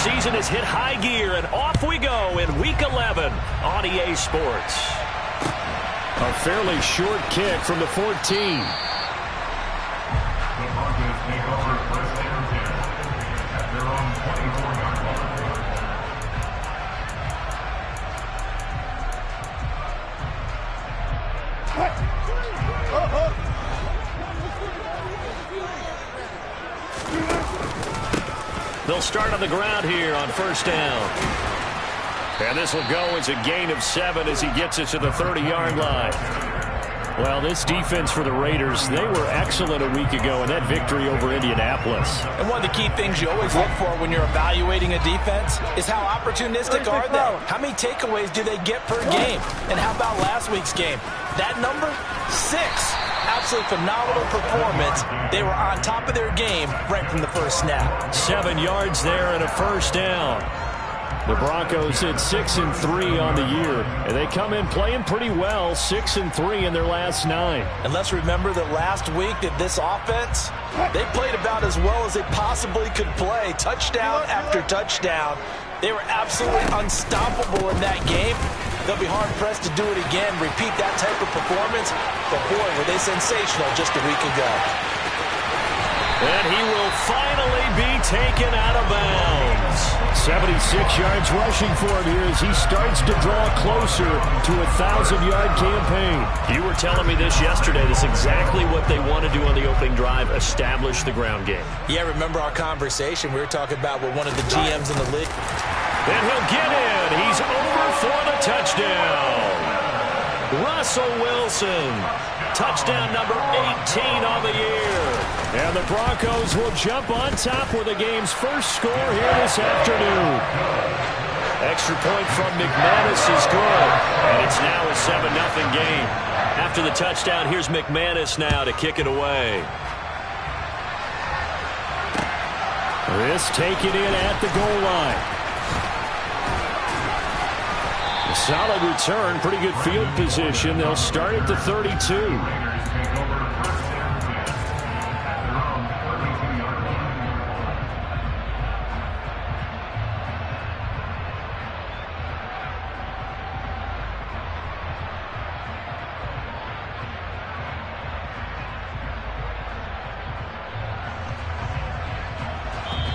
season has hit high gear, and off we go in Week 11 on EA Sports. A fairly short kick from the 14. The Broncos take over first and 10 at their own 24-yard line. They'll start on the ground here on first down. And this will go as a gain of 7 as he gets it to the 30-yard line. Well, this defense for the Raiders, they were excellent a week ago in that victory over Indianapolis. And one of the key things you always look for when you're evaluating a defense is how opportunistic are they? How many takeaways do they get per game? And how about last week's game? That number? 6. Absolutely phenomenal performance. They were on top of their game right from the first snap. 7 yards there and a first down. The Broncos hit 6-3 on the year, and they come in playing pretty well, 6-3 in their last 9. And let's remember that last week that this offense, they played about as well as they possibly could play. Touchdown after touchdown. They were absolutely unstoppable in that game. They'll be hard-pressed to do it again, repeat that type of performance. But boy, were they sensational just a week ago. And he will finally be taken out of bounds. 76 yards rushing for him here as he starts to draw closer to a 1,000-yard campaign. You were telling me this yesterday. This is exactly what they want to do on the opening drive, establish the ground game. Yeah, remember our conversation. We were talking about with one of the GMs in the league. And he'll get in. He's over for the touchdown. Russell Wilson. Touchdown number 18 on the year. And the Broncos will jump on top with the game's first score here this afternoon. Extra point from McManus is good. And it's now a 7-0 game. After the touchdown, here's McManus now to kick it away. This taken in at the goal line. A solid return, pretty good field position. They'll start at the 32.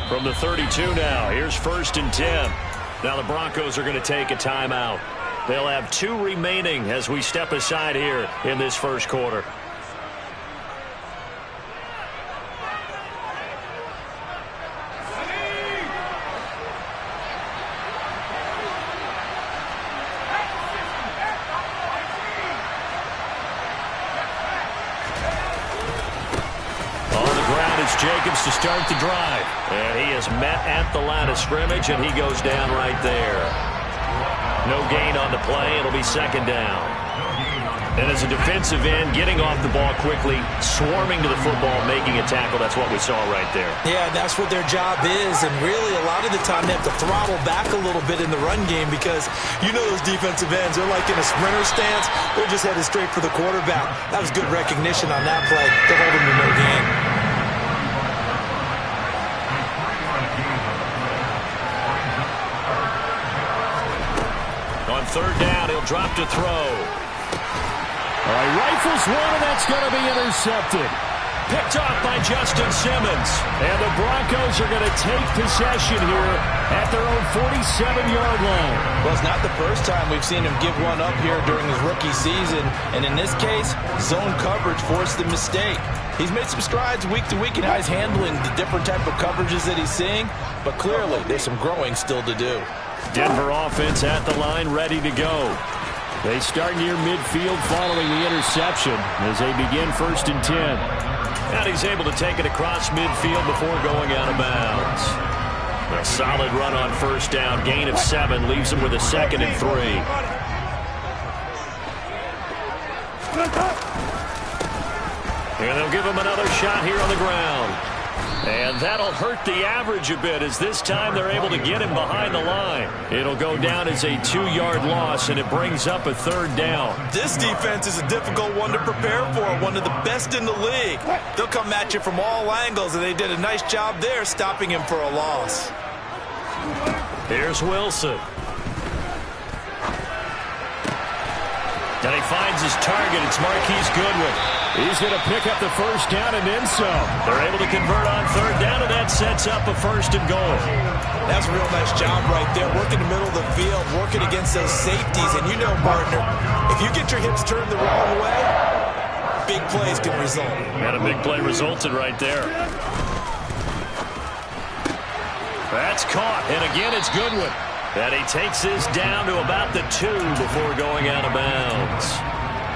From the 32 now, here's first and 10. Now the Broncos are going to take a timeout. They'll have 2 remaining as we step aside here in this first quarter. Jacobs to start the drive. And he is met at the line of scrimmage, and he goes down right there. No gain on the play. It'll be second down. And as a defensive end, getting off the ball quickly, swarming to the football, making a tackle, that's what we saw right there. Yeah, that's what their job is. And really, a lot of the time, they have to throttle back a little bit in the run game because you know those defensive ends, they're like in a sprinter stance. They're just headed straight for the quarterback. That was good recognition on that play to hold him to no gain. Third down, he'll drop to throw. All right, rifles one, and that's going to be intercepted. Picked off by Justin Simmons. And the Broncos are going to take possession here at their own 47-yard line. Well, it's not the first time we've seen him give one up here during his rookie season. And in this case, zone coverage forced the mistake. He's made some strides week to week in how he's handling the different type of coverages that he's seeing. But clearly, there's some growing still to do. Denver offense at the line, ready to go. They start near midfield following the interception as they begin first and 10. And he's able to take it across midfield before going out of bounds. A solid run on first down. Gain of 7 leaves him with a second and 3. And they'll give him another shot here on the ground. And that'll hurt the average a bit as this time they're able to get him behind the line. It'll go down as a 2-yard loss, and it brings up a third down. This defense is a difficult one to prepare for, one of the best in the league. They'll come at you from all angles, and they did a nice job there stopping him for a loss. Here's Wilson. And he finds his target. It's Marquise Goodwin. He's going to pick up the first down and then some. They're able to convert on third down, and that sets up a 1st and goal. That's a real nice job right there, working the middle of the field, working against those safeties. And you know, partner, if you get your hips turned the wrong way, big plays can result. And a big play resulted right there. That's caught, and again it's Goodwin. And he takes this down to about the 2 before going out of bounds.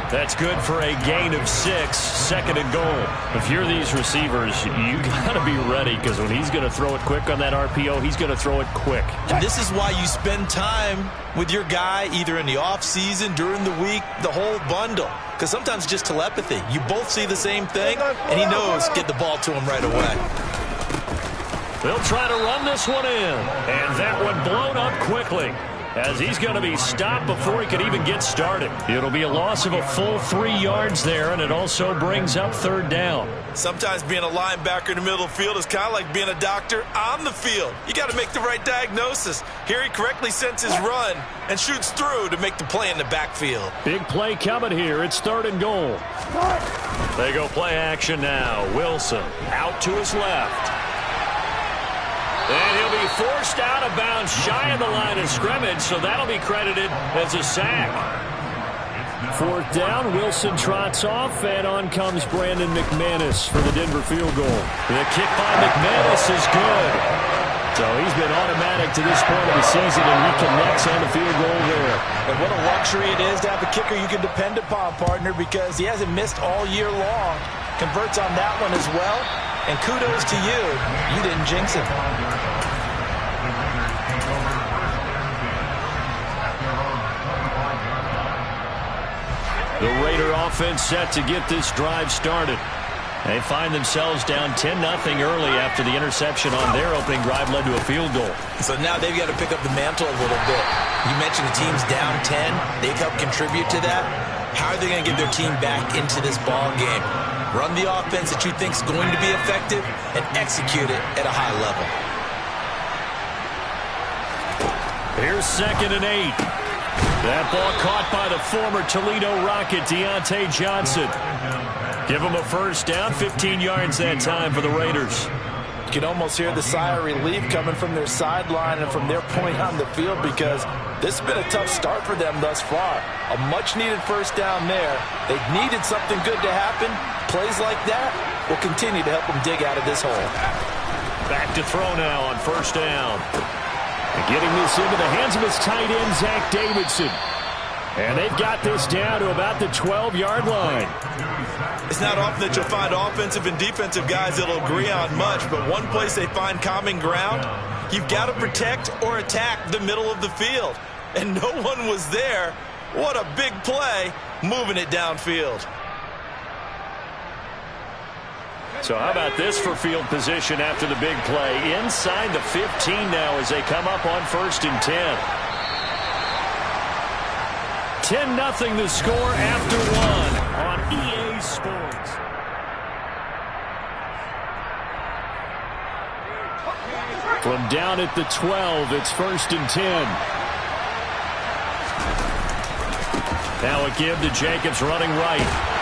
That's good for a gain of 6, 2nd and goal. If you're these receivers, you got to be ready, because when he's going to throw it quick on that RPO, he's going to throw it quick. And this is why you spend time with your guy either in the offseason, during the week, the whole bundle. Because sometimes it's just telepathy. You both see the same thing, and he knows get the ball to him right away. They'll try to run this one in. And that one blown up quickly, as he's going to be stopped before he can even get started. It'll be a loss of a full 3 yards there, and it also brings up 3rd down. Sometimes being a linebacker in the middle of the field is kind of like being a doctor on the field. You got to make the right diagnosis. Here he correctly sends his run and shoots through to make the play in the backfield. Big play coming here. It's 3rd and goal. They go play action now. Wilson out to his left. And he'll be forced out of bounds shy of the line of scrimmage, so that'll be credited as a sack. 4th down, Wilson trots off, and on comes Brandon McManus for the Denver field goal. The kick by McManus is good. So he's been automatic to this point of the season, and he connects on the field goal there. And what a luxury it is to have a kicker you can depend upon, partner, because he hasn't missed all year long. Converts on that one as well. And kudos to you. You didn't jinx it. The Raider offense set to get this drive started. They find themselves down 10-0 early after the interception on their opening drive led to a field goal. So now they've got to pick up the mantle a little bit. You mentioned the team's down 10. They've helped contribute to that. How are they going to get their team back into this ball game? Run the offense that you think is going to be effective and execute it at a high level. Here's 2nd and 8. That ball caught by the former Toledo Rocket, Deontay Johnson. Give him a 1st down, 15 yards that time for the Raiders. You can almost hear the sigh of relief coming from their sideline and from their point on the field, because this has been a tough start for them thus far. A much-needed 1st down there. They've needed something good to happen. Plays like that will continue to help them dig out of this hole. Back to throw now on 1st down. And getting this into the hands of his tight end, Zach Davidson. And they've got this down to about the 12-yard line. It's not often that you'll find offensive and defensive guys that'll agree on much, but one place they find common ground, you've got to protect or attack the middle of the field. And no one was there. What a big play, moving it downfield. So how about this for field position after the big play? Inside the 15 now as they come up on 1st and 10. 10-0 the score after 1 on EA Sports. From down at the 12, it's 1st and 10. Now a give to Jacobs running right.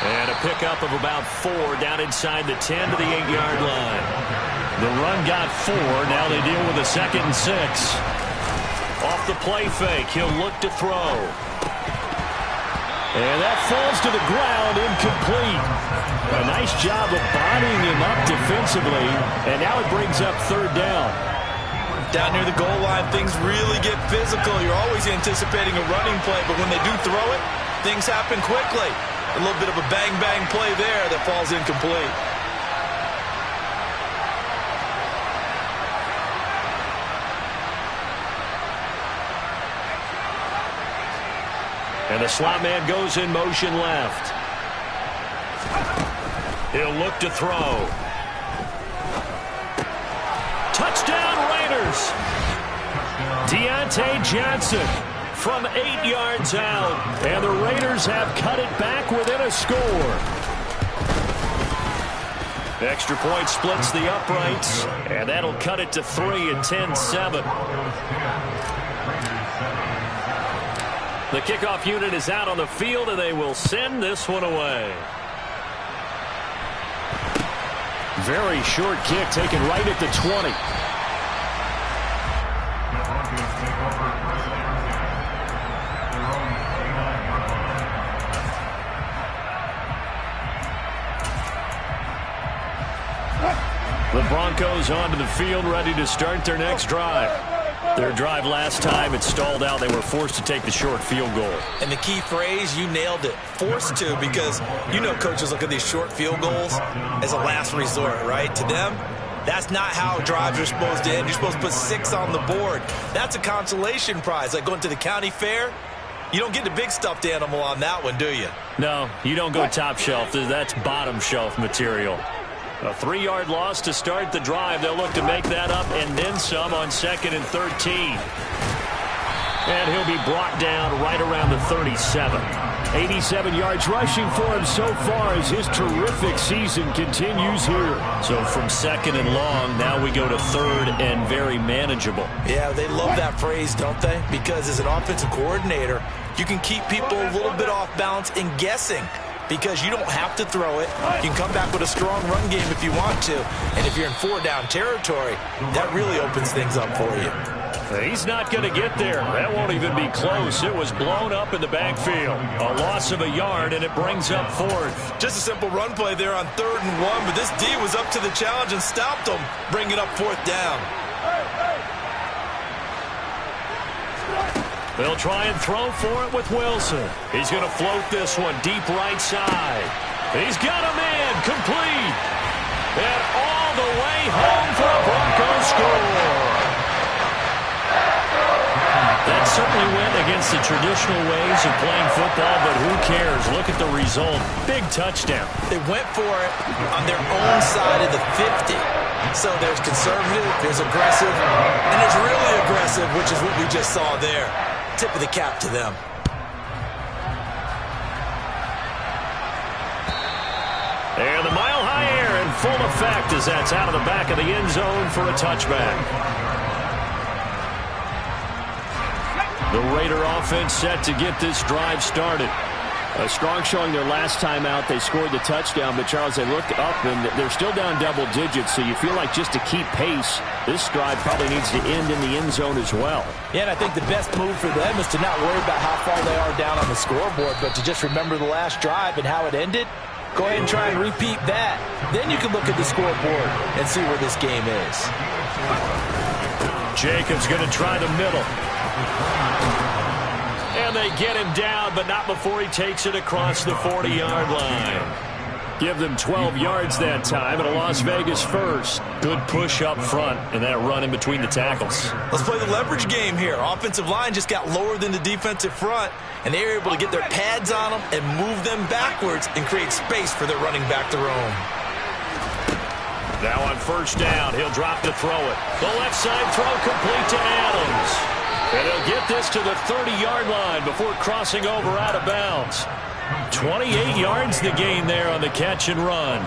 And a pickup of about 4 down inside the 10 to the 8-yard line. The run got 4. Now they deal with a 2nd and 6. Off the play fake, he'll look to throw. And that falls to the ground, incomplete. A nice job of bodying him up defensively. And now it brings up 3rd down. Down near the goal line, things really get physical. You're always anticipating a running play, but when they do throw it, things happen quickly. A little bit of a bang-bang play there that falls incomplete. And the slot man goes in motion left. He'll look to throw. Touchdown Raiders! Deontay Johnson from 8 yards out. And the Raiders have cut it back within a score. Extra point splits the uprights, and that'll cut it to 3 and 10-7. The kickoff unit is out on the field, and they will send this one away. Very short kick taken right at the 20. The Broncos onto the field, ready to start their next drive. Their drive last time, it stalled out. They were forced to take the short field goal. And the key phrase, you nailed it, forced to, because you know coaches look at these short field goals as a last resort, right? To them, that's not how drives are supposed to end. You're supposed to put 6 on the board. That's a consolation prize. Like going to the county fair, you don't get the big stuffed animal on that one, do you? No, you don't go top shelf. That's bottom shelf material. A 3-yard loss to start the drive. They'll look to make that up and then some on 2nd and 13. And he'll be brought down right around the 37. 87 yards rushing for him so far as his terrific season continues here. So from 2nd and long, now we go to 3rd and very manageable. Yeah, they love that phrase, don't they? Because as an offensive coordinator, you can keep people a little bit off balance and guessing. Because you don't have to throw it. You can come back with a strong run game if you want to. And if you're in 4-down territory, that really opens things up for you. He's not going to get there. That won't even be close. It was blown up in the backfield. A loss of a yard, and it brings up 4th. Just a simple run play there on 3rd and 1, but this D was up to the challenge and stopped him, bringing up 4th down. They'll try and throw for it with Wilson. He's going to float this one deep right side. He's got a man complete. And all the way home for a Broncos score. That certainly went against the traditional ways of playing football, but who cares? Look at the result. Big touchdown. They went for it on their own side of the 50. So there's conservative, there's aggressive, and there's really aggressive, which is what we just saw there. Tip of the cap to them. And the mile-high air in full effect as that's out of the back of the end zone for a touchback. The Raider offense set to get this drive started. A strong showing their last time out. They scored the touchdown, but, Charles, they looked up, and they're still down double digits, so you feel like just to keep pace, this drive probably needs to end in the end zone as well. Yeah, and I think the best move for them is to not worry about how far they are down on the scoreboard, but to just remember the last drive and how it ended. Go ahead and try and repeat that. Then you can look at the scoreboard and see where this game is. Jacobs going to try the middle. And they get him down, but not before he takes it across the 40-yard line. Give them 12 yards that time, and a Las Vegas first. Good push up front, and that run in between the tackles. Let's play the leverage game here. Offensive line just got lower than the defensive front, and they were able to get their pads on them and move them backwards and create space for their running back to roam. Now on 1st down, he'll drop to throw it. The left side throw complete to Adams. And he'll get this to the 30-yard line before crossing over out of bounds. 28 yards the gain there on the catch and run.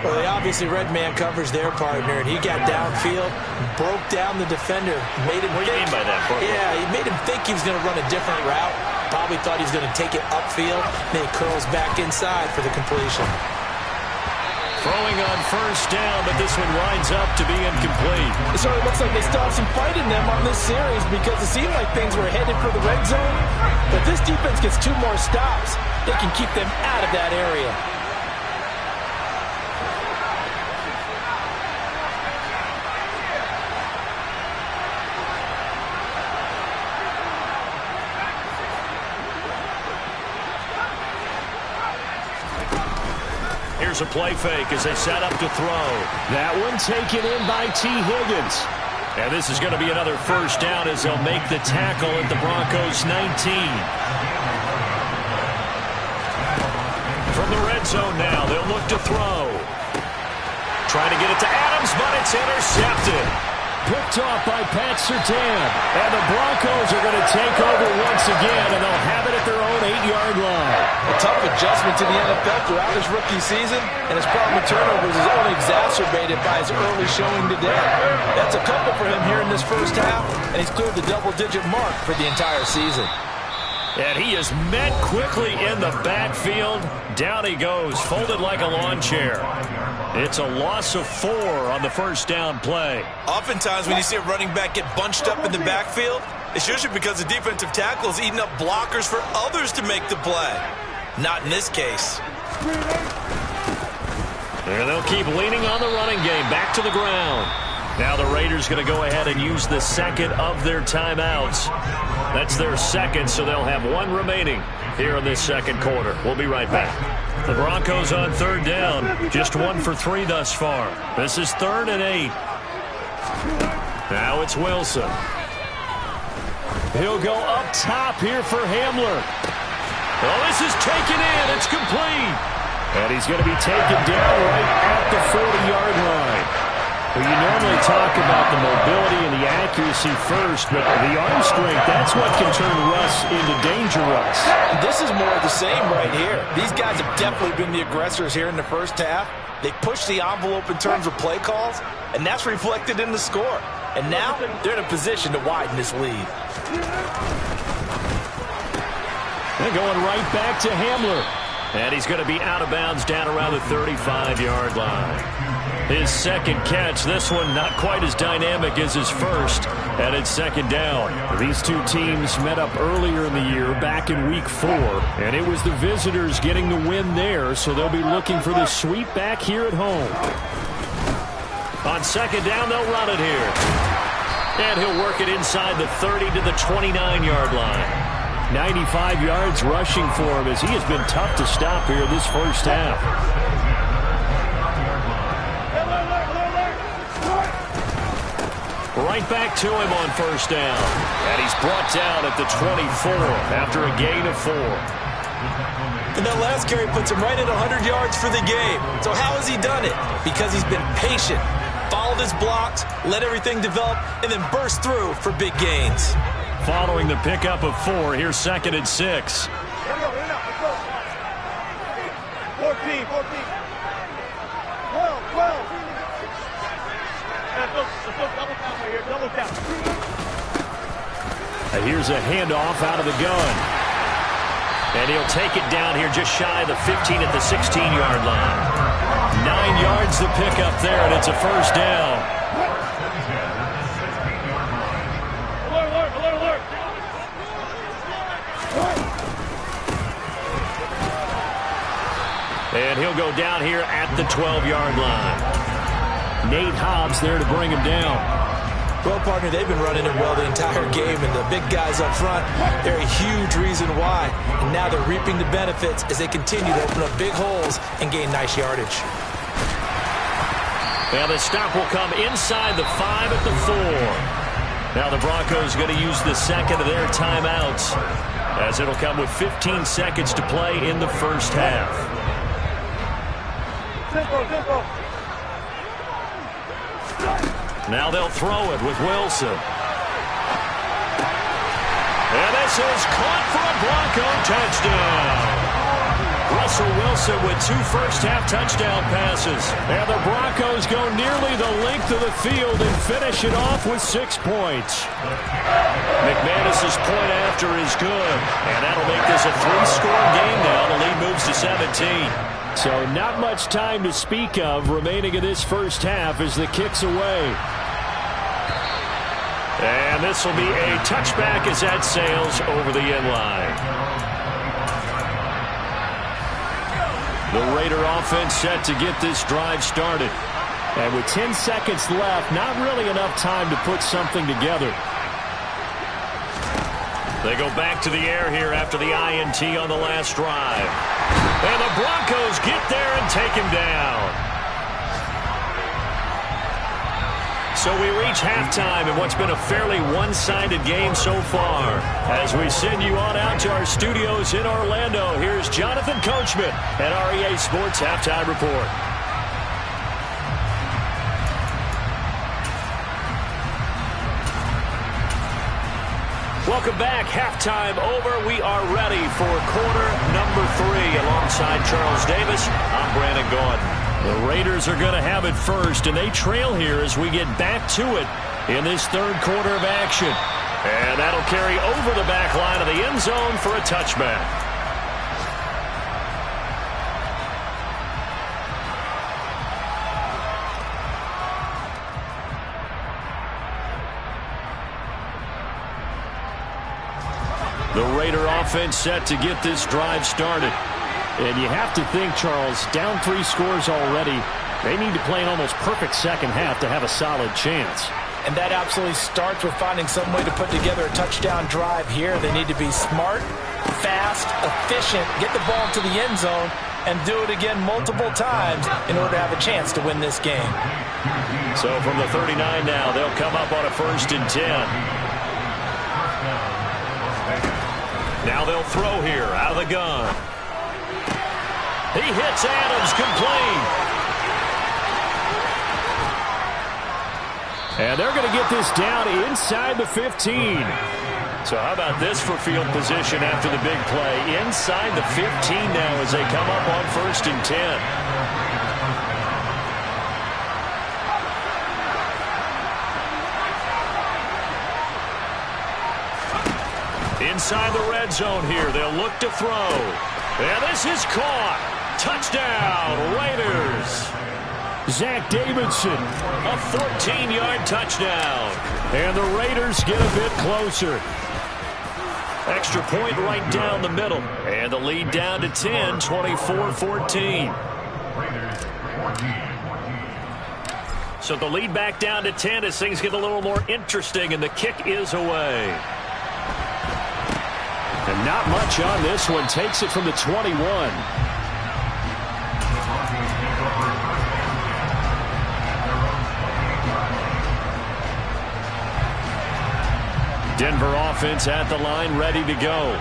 Well, they obviously red man covers their partner, and he got downfield, broke down the defender, made him What do you mean by that? Yeah, he made him think he was going to run a different route. Probably thought he was going to take it upfield. Then he curls back inside for the completion. Throwing on 1st down, but this one winds up to be incomplete. It sort of looks like they still have some fight in them on this series because it seemed like things were headed for the red zone. But this defense gets 2 more stops. They can keep them out of that area. Here's a play fake as they set up to throw. That one taken in by T. Higgins. And this is going to be another 1st down as they'll make the tackle at the Broncos 19. From the red zone now, they'll look to throw. Trying to get it to Adams, but it's intercepted. picked off by Pat Surtain. And the Broncos are going to take over once again, and they'll have it at their own 8-yard line. A tough adjustment to the NFL throughout his rookie season, and his problem with turnovers is only exacerbated by his early showing today. That's a couple for him here in this first half, and he's cleared the double-digit mark for the entire season. And he is met quickly in the backfield. Down he goes, folded like a lawn chair. It's a loss of 4 on the first down play. Oftentimes when you see a running back get bunched up in the backfield, it's usually because the defensive tackle is eating up blockers for others to make the play. Not in this case. And they'll keep leaning on the running game. Back to the ground. Now the Raiders going to go ahead and use the second of their timeouts. That's their second, so they'll have 1 remaining here in this second quarter. We'll be right back. The Broncos on third down. Just 1 for 3 thus far. This is 3rd and 8. Now it's Wilson. He'll go up top here for Hamler. Oh, this is taken in. It's complete. And he's going to be taken down right at the 40-yard line. Well, you normally talk about the mobility and the accuracy first, but the arm strength, that's what can turn Russ into danger Russ. This is more of the same right here. These guys have definitely been the aggressors here in the first half. They pushed the envelope in terms of play calls, and that's reflected in the score. And now they're in a position to widen this lead. They're going right back to Hamler. And he's going to be out of bounds down around the 35-yard line. His second catch, this one not quite as dynamic as his first, and it's second down. These two teams met up earlier in the year, back in week 4, and it was the visitors getting the win there, so they'll be looking for the sweep back here at home. On second down, they'll run it here. And he'll work it inside the 30 to the 29-yard line. 95 yards rushing for him as he has been tough to stop here this first half. Right back to him on first down. And he's brought down at the 24 after a gain of 4. And that last carry puts him right at 100 yards for the game. So how has he done it? Because he's been patient, followed his blocks, let everything develop, and then burst through for big gains. Following the pickup of 4, here's 2nd and 6. 14. Here's a handoff out of the gun. And he'll take it down here just shy of the 15 at the 16-yard line. 9 yards to pick up there, and it's a first down. And he'll go down here at the 12-yard line. Nate Hobbs there to bring him down. Well, partner, they've been running it well the entire game, and the big guys up front, they're a huge reason why. And now they're reaping the benefits as they continue to open up big holes and gain nice yardage. Now the stop will come inside the 5 at the 4. Now the Broncos going to use the second of their timeouts, as it'll come with 15 seconds to play in the first half. Now they'll throw it with Wilson. And this is caught for a Bronco touchdown. Russell Wilson with 2 first-half touchdown passes. And the Broncos go nearly the length of the field and finish it off with 6 points. McManus's point after is good. And that'll make this a 3-score game now. The lead moves to 17. So not much time to speak of remaining in this first half as the kick's away. And this will be a touchback as that sails over the end line. The Raider offense set to get this drive started. And with 10 seconds left, not really enough time to put something together. They go back to the air here after the INT on the last drive. And the Broncos get there and take him down. So we reach halftime in what's been a fairly one-sided game so far. As we send you on out to our studios in Orlando, here's Jonathan Coachman at REA Sports Halftime Report. Welcome back. Halftime over. We are ready for quarter number 3. Alongside Charles Davis, I'm Brandon Gaudin. The Raiders are going to have it first, and they trail here as we get back to it in this third quarter of action. And that'll carry over the back line of the end zone for a touchback. The Raider offense set to get this drive started. And you have to think, Charles, down 3 scores already. They need to play an almost perfect second half to have a solid chance. And that absolutely starts with finding some way to put together a touchdown drive here. They need to be smart, fast, efficient, get the ball to the end zone, and do it again multiple times in order to have a chance to win this game. So from the 39 now, they'll come up on a 1st and 10. Now they'll throw here out of the gun. He hits Adams, complete. And they're going to get this down inside the 15. So how about this for field position after the big play? Inside the 15 now as they come up on 1st and 10. Inside the red zone here. They'll look to throw. And this is caught. Touchdown, Raiders. Zach Davidson. A 14-yard touchdown. And the Raiders get a bit closer. Extra point right down the middle. And the lead down to 10, 24-14. So the lead back down to 10 as things get a little more interesting, and the kick is away. And not much on this one. Takes it from the 21. Denver offense at the line, ready to go.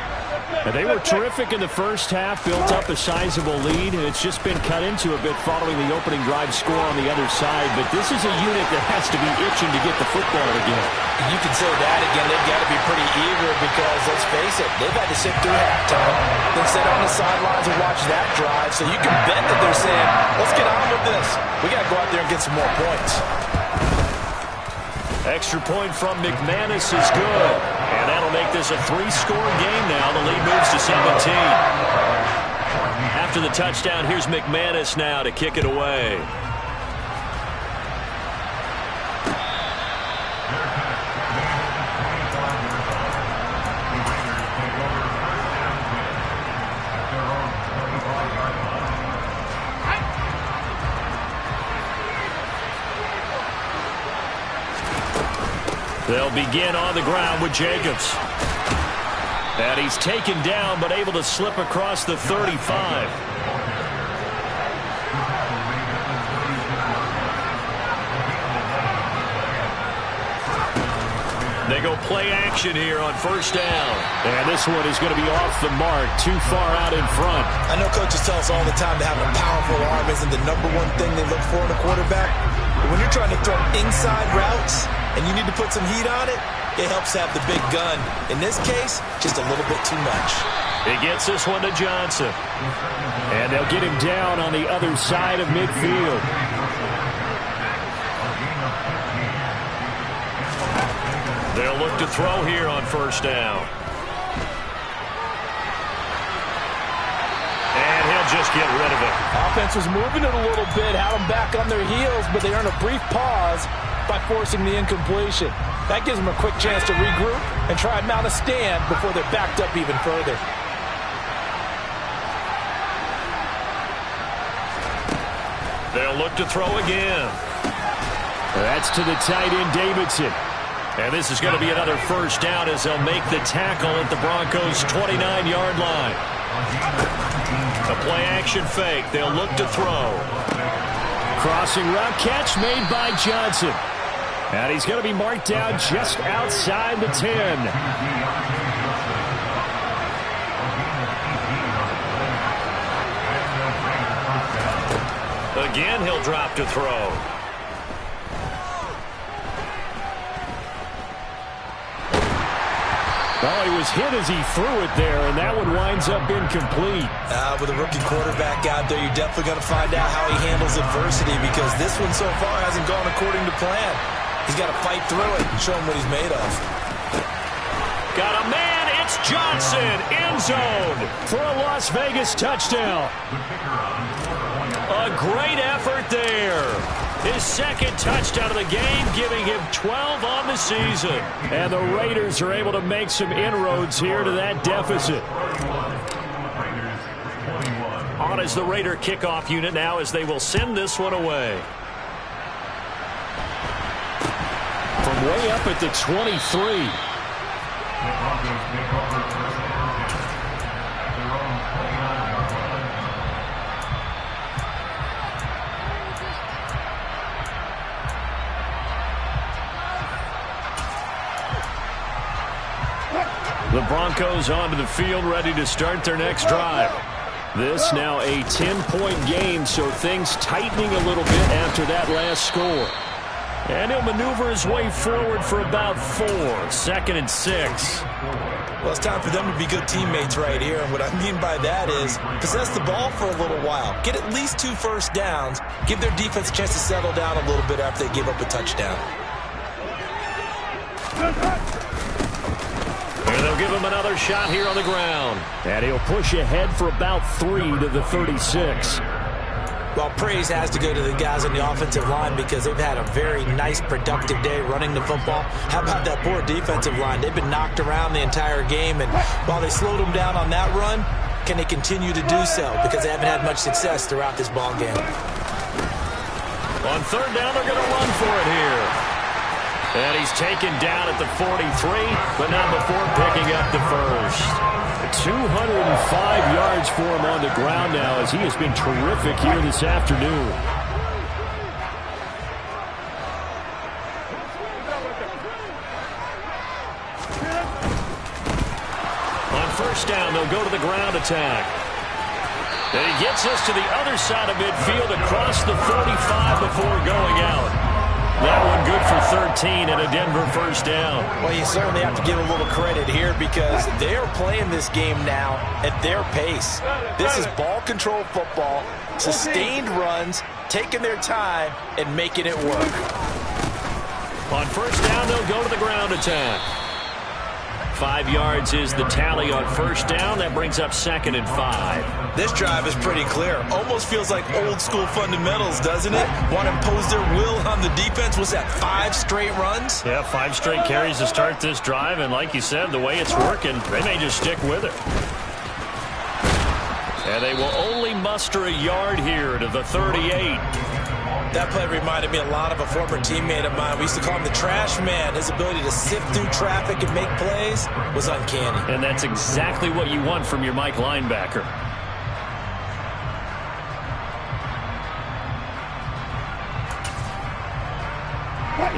And they were terrific in the first half, built up a sizable lead, and it's just been cut into a bit following the opening drive score on the other side. But this is a unit that has to be itching to get the football again. You can say that again. They've got to be pretty eager because, let's face it, they've had to sit through halftime, then sit on the sidelines and watch that drive. So you can bet that they're saying, let's get on with this. We got to go out there and get some more points. Extra point from McManus is good. And that'll make this a 3-score game now. The lead moves to 17. After the touchdown, here's McManus now to kick it away. They'll begin on the ground with Jacobs. And he's taken down but able to slip across the 35. They go play action here on 1st down. And this one is going to be off the mark, too far out in front. I know coaches tell us all the time that having a powerful arm isn't the #1 thing they look for in a quarterback. But when you're trying to throw inside routes and you need to put some heat on it, it helps to have the big gun. In this case, just a little bit too much. He gets this one to Johnson. And they'll get him down on the other side of midfield. They'll look to throw here on 1st down. And he'll just get rid of it. Offense was moving it a little bit, had them back on their heels, but they earned a brief pause by forcing the incompletion. That gives them a quick chance to regroup and try and mount a stand before they're backed up even further. They'll look to throw again. That's to the tight end, Davidson. And this is going to be another 1st down as they'll make the tackle at the Broncos' 29-yard line. A play-action fake. They'll look to throw. Crossing route catch made by Johnson. And he's going to be marked down just outside the 10. Again, he'll drop to throw. Well, he was hit as he threw it there, and that one winds up incomplete. With a rookie quarterback out there, you're definitely going to find out how he handles adversity, because this one so far hasn't gone according to plan. He's got to fight through it and show him what he's made of. Got a man. It's Johnson. End zone For a Las Vegas touchdown. A great effort there. His second touchdown of the game, giving him 12 on the season. And the Raiders are able to make some inroads here to that deficit. On is the Raider kickoff unit now, as they will send this one away. From way up at the 23. The Broncos take over first down at their own 29-yard line. The Broncos onto the field, ready to start their next drive. This now a 10-point game, so things tightening a little bit after that last score. And he'll maneuver his way forward for about 4. 2nd and 6. Well, it's time for them to be good teammates right here. And what I mean by that is possess the ball for a little while. Get at least 2 first downs. Give their defense a chance to settle down a little bit after they give up a touchdown. And they'll give him another shot here on the ground. And he'll push ahead for about 3 to the 36. Well, praise has to go to the guys on the offensive line, because they've had a very nice, productive day running the football. How about that poor defensive line? They've been knocked around the entire game, and while they slowed them down on that run, can they continue to do so? Because they haven't had much success throughout this ball game. On 3rd down, they're going to run for it here. And he's taken down at the 43, but not before picking up the first. 205 yards for him on the ground now, as he has been terrific here this afternoon. On 1st down, they'll go to the ground attack. And he gets us to the other side of midfield across the 45 before going out. That one good for 13 and a Denver 1st down. Well, you certainly have to give a little credit here, because they're playing this game now at their pace. This is ball control football, sustained runs, taking their time, and making it work. On 1st down, they'll go to the ground attack. 5 yards is the tally on 1st down. That brings up 2nd and 5. This drive is pretty clear. Almost feels like old school fundamentals, doesn't it? Want to impose their will on the defense. Was that 5 straight runs? Yeah, 5 straight carries to start this drive. And like you said, the way it's working, they may just stick with it. And they will only muster a yard here to the 38. That play reminded me a lot of a former teammate of mine. We used to call him the trash man. His ability to sift through traffic and make plays was uncanny. And that's exactly what you want from your Mike linebacker.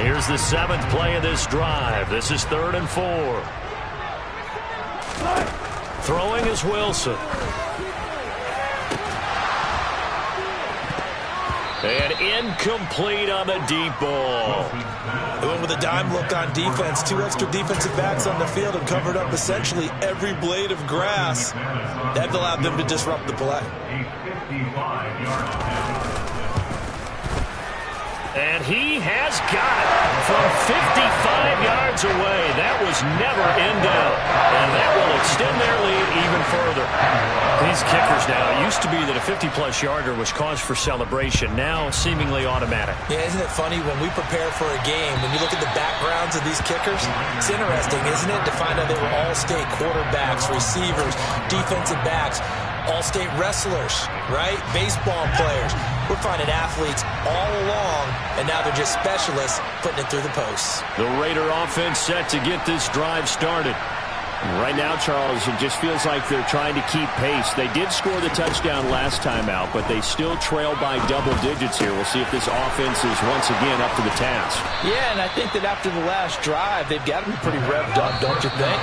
Here's the 7th play of this drive. This is 3rd and 4. Throwing is Wilson. And incomplete on the deep ball. They went with a dime look on defense. 2 extra defensive backs on the field and covered up essentially every blade of grass. That allowed them to disrupt the play. A 55-yard attempt. And he has got it from 55 yards away. That was never in doubt. And that will extend their lead even further. These kickers now, it used to be that a 50-plus yarder was cause for celebration. Now seemingly automatic. Yeah, isn't it funny when we prepare for a game, when you look at the backgrounds of these kickers, it's interesting, isn't it, to find out they were all-state quarterbacks, receivers, defensive backs, all-state wrestlers, right? Baseball players. We're finding athletes all along, and now they're just specialists putting it through the posts. The Raider offense set to get this drive started. Right now, Charles, it just feels like they're trying to keep pace. They did score the touchdown last time out, but they still trail by double digits here. We'll see if this offense is once again up to the task. Yeah, and I think that after the last drive, they've got to be pretty revved up, don't you think?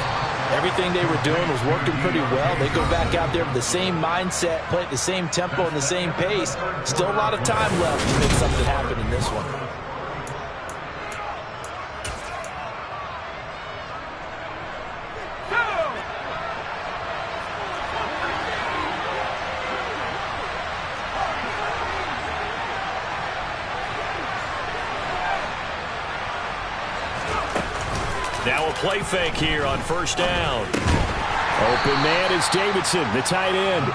Everything they were doing was working pretty well. They go back out there with the same mindset, play at the same tempo and the same pace. Still a lot of time left to make something happen in this one. Now a play fake here on first down. Open man is Davidson, the tight end.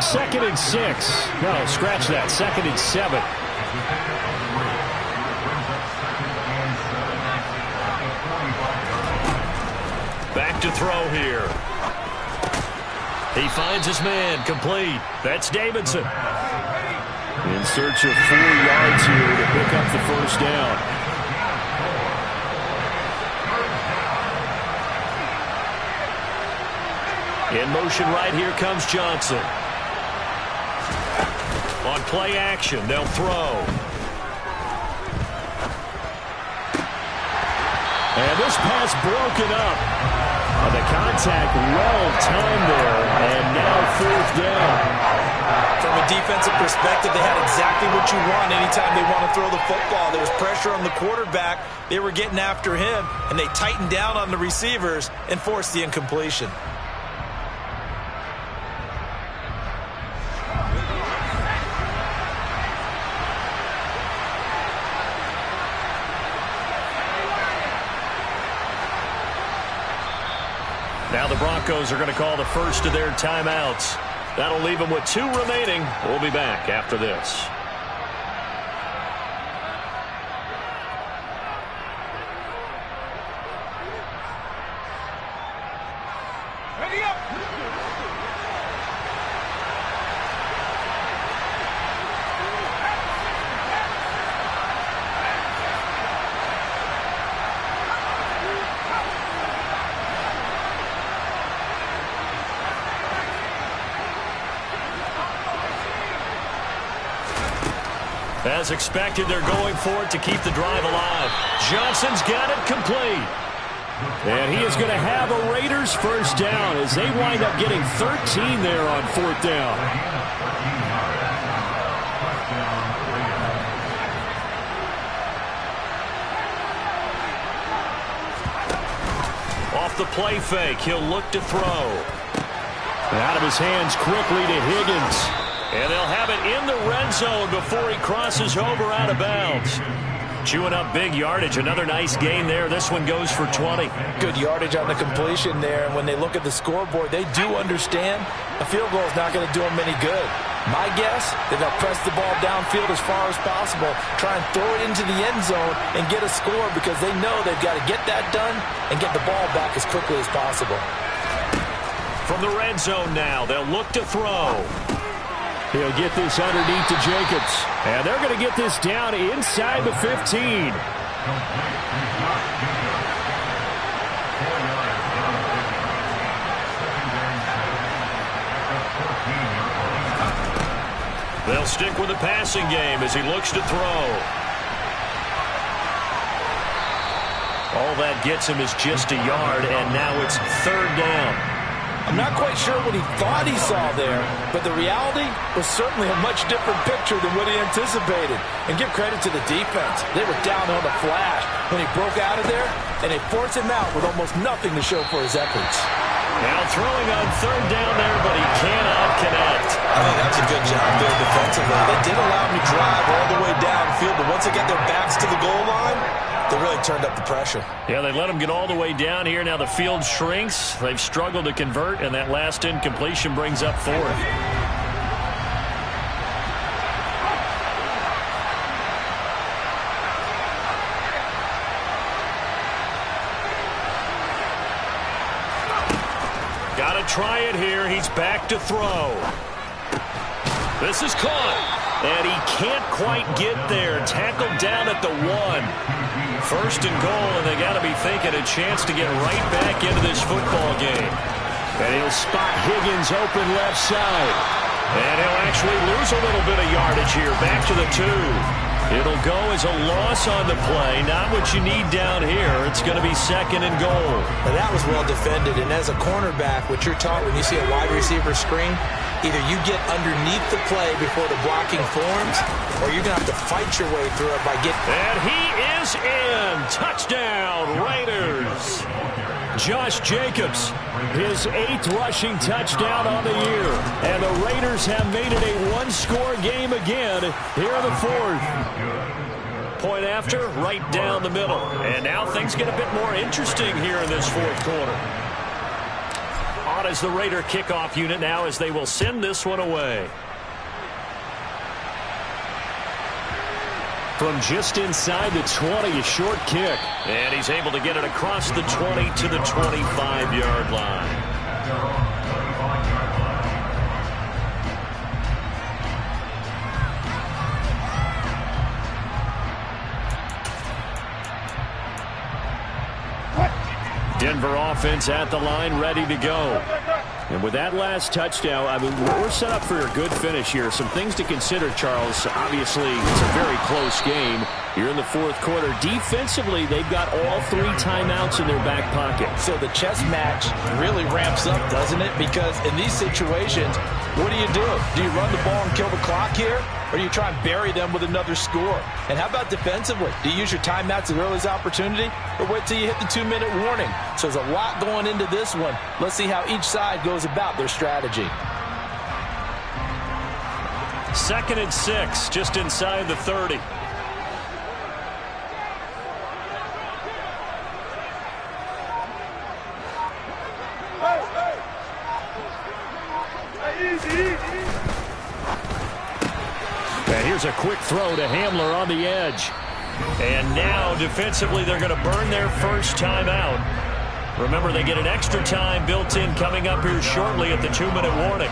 2nd and 6. No, scratch that. 2nd and 7. Back to throw here. He finds his man, complete. That's Davidson. In search of 4 yards here to pick up the first down. In motion right here comes Johnson. On play action, they'll throw. And this pass broken up. The contact well timed there, and now 4th down. From a defensive perspective, they had exactly what you want anytime they want to throw the football. There was pressure on the quarterback. They were getting after him, and they tightened down on the receivers and forced the incompletion. Now the Broncos are going to call the first of their timeouts. That'll leave them with 2 remaining. We'll be back after this. Ready up! As expected, they're going for it to keep the drive alive. Johnson's got it complete. And he is going to have a Raiders first down as they wind up getting 13 there on 4th down. Off the play fake, he'll look to throw. Out of his hands quickly to Higgins. And they'll have it in the red zone before he crosses over out of bounds. Chewing up big yardage. Another nice gain there. This one goes for 20. Good yardage on the completion there. And when they look at the scoreboard, they do understand a field goal is not going to do them any good. My guess, they're going to press the ball downfield as far as possible, try and throw it into the end zone and get a score because they know they've got to get that done and get the ball back as quickly as possible. From the red zone now, they'll look to throw. He'll get this underneath to Jacobs. And they're going to get this down inside the 15. They'll stick with the passing game as he looks to throw. All that gets him is just a yard, and now it's 3rd down. I'm not quite sure what he thought he saw there, but the reality was certainly a much different picture than what he anticipated. And give credit to the defense. They were down on the flash when he broke out of there, and they forced him out with almost nothing to show for his efforts. Now throwing on 3rd down there, but he cannot connect. I think that's a good job there defensively. They did allow him to drive all the way downfield, but once they got their backs to the goal line, they really turned up the pressure. Yeah, they let him get all the way down here. Now the field shrinks. They've struggled to convert, and that last incompletion brings up 4th. Got to try it here. He's back to throw. This is caught. And he can't quite get there. Tackled down at the 1. 1st and goal, and they got to be thinking a chance to get right back into this football game. And he'll spot Higgins open left side. And he'll actually lose a little bit of yardage here. Back to the 2. It'll go as a loss on the play. Not what you need down here. It's going to be 2nd and goal. Well, that was well defended. And as a cornerback, what you're taught when you see a wide receiver screen, either you get underneath the play before the blocking forms, or you're going to have to fight your way through it by getting... And he is in. Touchdown, Raiders. Josh Jacobs, his 8th rushing touchdown on the year. And the Raiders have made it a one-score game again here in the 4th. Point after, right down the middle. And now things get a bit more interesting here in this 4th quarter. On is the Raider kickoff unit now as they will send this one away. From just inside the 20, a short kick. And he's able to get it across the 20 to the 25-yard line. Denver offense at the line, ready to go. And with that last touchdown, I mean, we're set up for a good finish here. Some things to consider, Charles. Obviously, it's a very close game. You're in the 4th quarter. Defensively, they've got all 3 timeouts in their back pocket. So the chess match really ramps up, doesn't it? Because in these situations, what do you do? Do you run the ball and kill the clock here? Or do you try and bury them with another score? And how about defensively? Do you use your timeouts at earliest opportunity? Or wait till you hit the 2-minute warning? So there's a lot going into this one. Let's see how each side goes about their strategy. 2nd and 6, just inside the 30. And here's a quick throw to Hamler on the edge. And now defensively they're going to burn their first timeout. Remember, they get an extra time built in coming up here shortly at the 2-minute warning.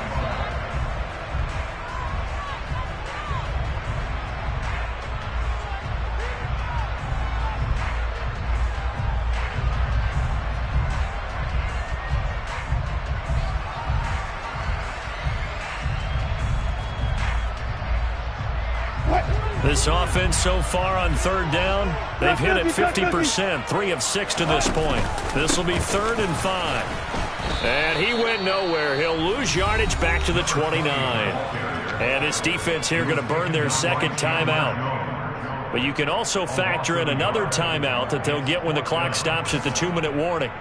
This offense so far on 3rd down, they've hit it 50%, 3 of 6 to this point. This will be 3rd and 5. And he went nowhere. He'll lose yardage back to the 29. And this defense here going to burn their 2nd timeout. But you can also factor in another timeout that they'll get when the clock stops at the 2-minute warning.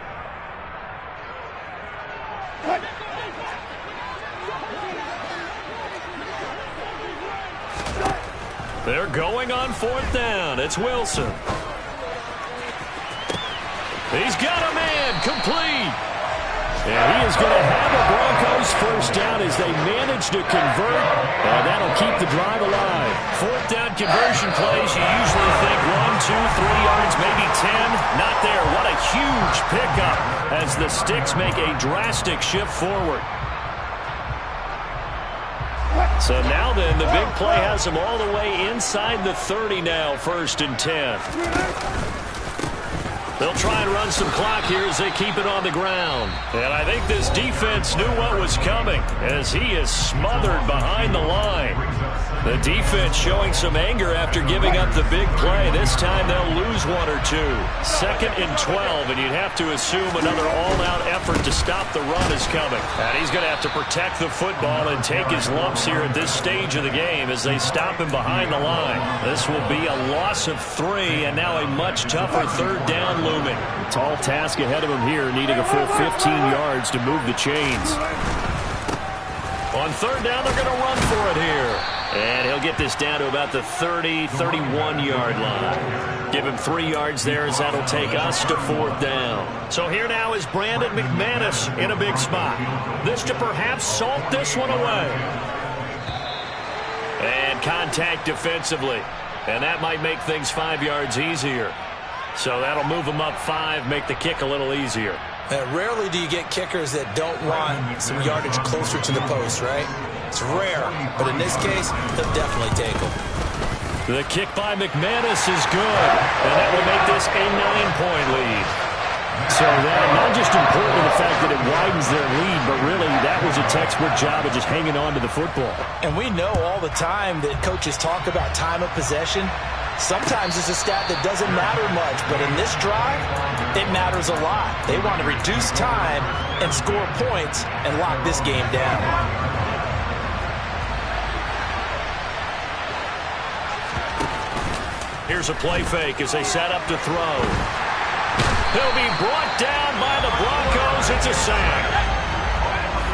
They're going on 4th down. It's Wilson. He's got a man complete. And he is going to have a Broncos first down as they manage to convert. And that'll keep the drive alive. 4th down conversion plays, you usually think 1, 2, 3 yards, maybe 10. Not there. What a huge pickup as the Sticks make a drastic shift forward. So now then, the big play has them all the way inside the 30 now, 1st and 10. They'll try and run some clock here as they keep it on the ground. And I think this defense knew what was coming as he is smothered behind the line. The defense showing some anger after giving up the big play. This time they'll lose 1 or 2. 2nd and 12, and you'd have to assume another all-out effort to stop the run is coming. And he's going to have to protect the football and take his lumps here at this stage of the game as they stop him behind the line. This will be a loss of 3, and now a much tougher 3rd down looming. Tall task ahead of him here, needing a full 15 yards to move the chains. On 3rd down, they're going to run for it here. And he'll get this down to about the 30, 31-yard line. Give him 3 yards there as that'll take us to 4th down. So here now is Brandon McManus in a big spot. This to perhaps salt this one away. And contact defensively. And that might make things 5 yards easier. So that'll move them up 5, make the kick a little easier. Rarely do you get kickers that don't want some yardage closer to the post, right? It's rare, but in this case, they'll definitely take them. The kick by McManus is good, and that will make this a 9-point lead. So that not just important in the fact that it widens their lead, but really that was a textbook job of just hanging on to the football. And we know all the time that coaches talk about time of possession. Sometimes it's a stat that doesn't matter much, but in this drive, it matters a lot. They want to reduce time and score points and lock this game down. Here's a play fake as they set up to throw. He'll be brought down by the Broncos. It's a sack.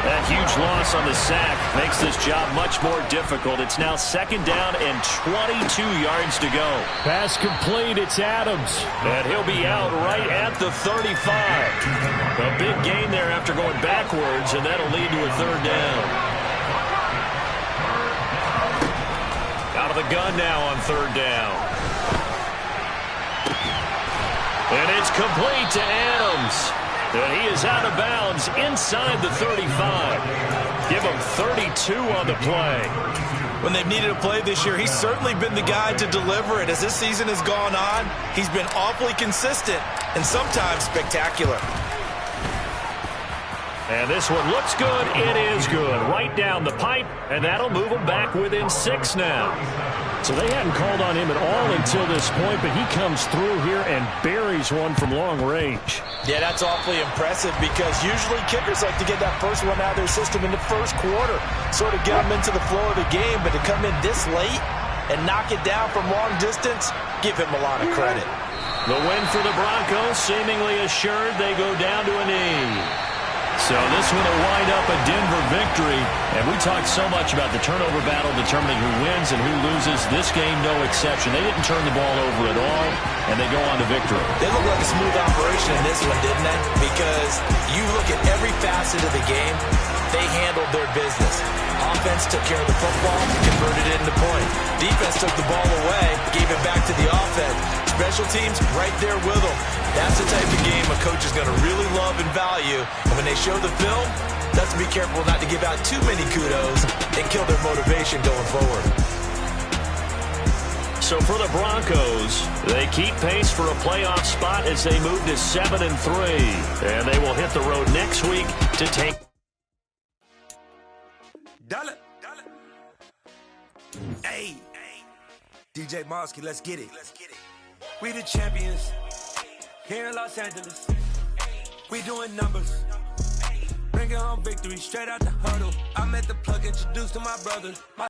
That huge loss on the sack makes this job much more difficult. It's now second down and 22 yards to go. Pass complete. It's Adams. And he'll be out right at the 35. A big gain there after going backwards, and that'll lead to a third down. Out of the gun now on third down. And it's complete to Adams. And he is out of bounds inside the 35. Give him 32 on the play. When they've needed a play this year, he's certainly been the guy to deliver it. As this season has gone on, he's been awfully consistent and sometimes spectacular. And this one looks good. It is good. Right down the pipe, and that'll move him back within 6 now. So they hadn't called on him at all until this point, but he comes through here and buries one from long range. Yeah, that's awfully impressive because usually kickers like to get that first one out of their system in the first quarter, sort of get them into the flow of the game, but to come in this late and knock it down from long distance, give him a lot of credit. The win for the Broncos seemingly assured. They go down to a knee. So this one will wind up a Denver victory. And we talked so much about the turnover battle determining who wins and who loses. This game, no exception. They didn't turn the ball over at all, and they go on to victory. They look like a smooth operation in this one, didn't they? Because you look at every facet of the game, they handled their business. Offense took care of the football, converted it into points. Defense took the ball away, gave it back to the offense. Special teams right there with them. That's the type of game a coach is going to really love and value. And when they show the film, let's be careful not to give out too many kudos and kill their motivation going forward. So for the Broncos, they keep pace for a playoff spot as they move to 7-3. And they will hit the road next week to take. Dollar. Hey, DJ Mosky, let's get it. We the champions here in Los Angeles. We doing numbers. Bringing home victory straight out the huddle. I met the plug, introduced to my brothers.